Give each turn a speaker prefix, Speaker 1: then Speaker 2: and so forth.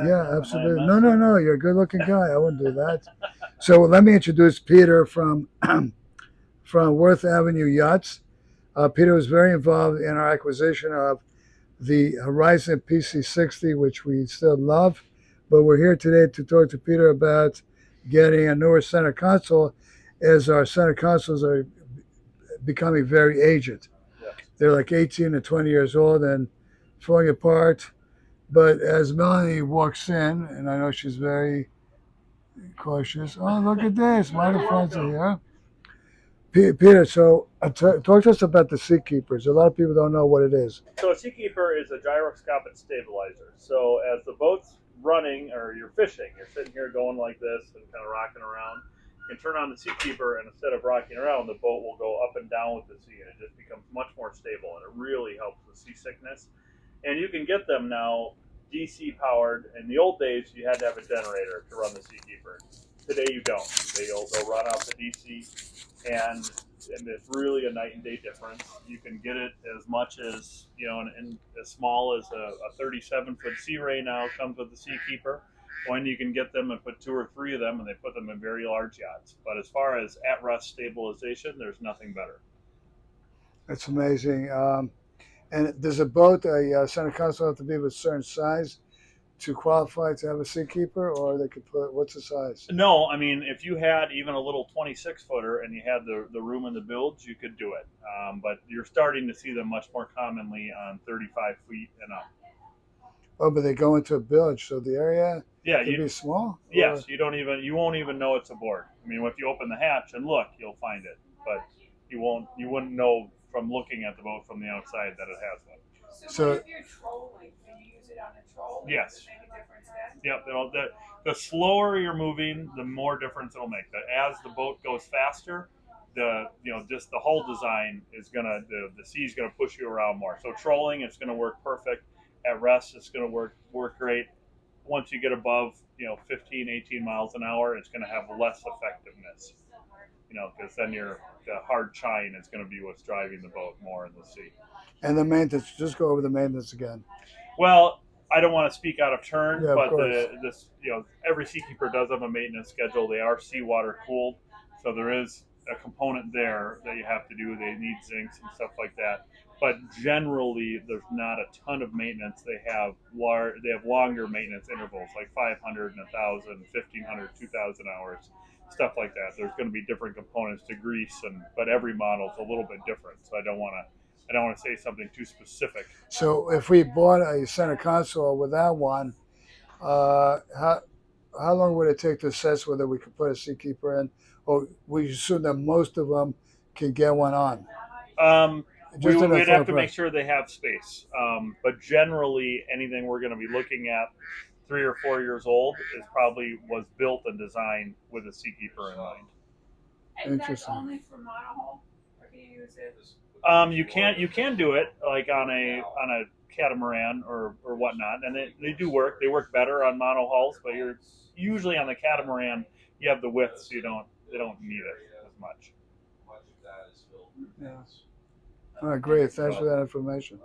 Speaker 1: Yeah, absolutely. No, no, no. You're a good-looking guy. I wouldn't do that. So let me introduce Peter from from Worth Avenue Yachts. Peter was very involved in our acquisition of the Horizon PC60, which we still love. But we're here today to talk to Peter about getting a newer center console, as our center consoles are becoming very aged.
Speaker 2: Yes.
Speaker 1: They're like 18 to 20 years old and falling apart. But as Melanie walks in, and I know she's very cautious. Oh, look at this. My other friends are here. Peter, so talk to us about the Seakeepers. A lot of people don't know what it is.
Speaker 2: So a Seakeeper is a gyroscopic stabilizer. So as the boat's running or you're fishing, you're sitting here going like this and kind of rocking around. You can turn on the Seakeeper, and instead of rocking around, the boat will go up and down with the sea, and it just becomes much more stable, and it really helps with seasickness. And you can get them now DC powered. In the old days, you had to have a generator to run the Seakeeper. Today, you don't. They'll run off the DC, and it's really a night and day difference. You can get it as much as, and as small as a 37-foot Sea Ray now comes with the Seakeeper. When you can get them and put 2 or 3 of them, and they put them in very large yachts. But as far as at-rest stabilization, there's nothing better.
Speaker 1: That's amazing. And does a boat, a center console, have to be of a certain size to qualify to have a Seakeeper, or they could put, what's the size?
Speaker 2: No, I mean, if you had even a little 26-footer and you had the room in the bilge, you could do it. But you're starting to see them much more commonly on 35 feet and up.
Speaker 1: Oh, but they go into a bilge, so the area
Speaker 2: Yeah,
Speaker 1: can be small?
Speaker 2: yes, you won't even know it's a board. I mean, if you open the hatch and look, you'll find it, but you wouldn't know from looking at the boat from the outside that it has one.
Speaker 3: So if you're trolling, can you use it on a troll?
Speaker 2: Yes.
Speaker 3: Does it make a difference then?
Speaker 2: Yep. The slower you're moving, the more difference it'll make. As the boat goes faster, just the whole design is the sea's gonna push you around more. So trolling, it's gonna work perfect. At rest, it's gonna work great. Once you get above 15, 18 miles an hour, it's gonna have less effectiveness. Because then the hard chine is gonna be what's driving the boat more in the sea.
Speaker 1: And the maintenance, just go over the maintenance again.
Speaker 2: Well, I don't want to speak out of turn,
Speaker 1: Yeah, of
Speaker 2: but
Speaker 1: course.
Speaker 2: every Seakeeper does have a maintenance schedule. They are seawater cooled, so there is a component there that you have to do. They need zincs and stuff like that. But generally, there's not a ton of maintenance. They have longer maintenance intervals, like 500 and 1,000, 1,500, 2,000 hours, stuff like that. There's going to be different components to grease, but every model is a little bit different. So I don't want to say something too specific.
Speaker 1: So if we bought a center console with that one, how long would it take to assess whether we could put a Seakeeper in, or we assume that most of them can get one on?
Speaker 2: We'd have to make sure they have space. But generally, anything we're going to be looking at 3 or 4 years old was built and designed with a Seakeeper in mind.
Speaker 3: And that's only for monohull, or can you use it?
Speaker 2: You can do it like on a catamaran or whatnot, and they do work. They work better on monohulls, but you're usually on the catamaran. You have the width, so they don't need it as much.
Speaker 1: Yeah. All right, great. Thanks for that information.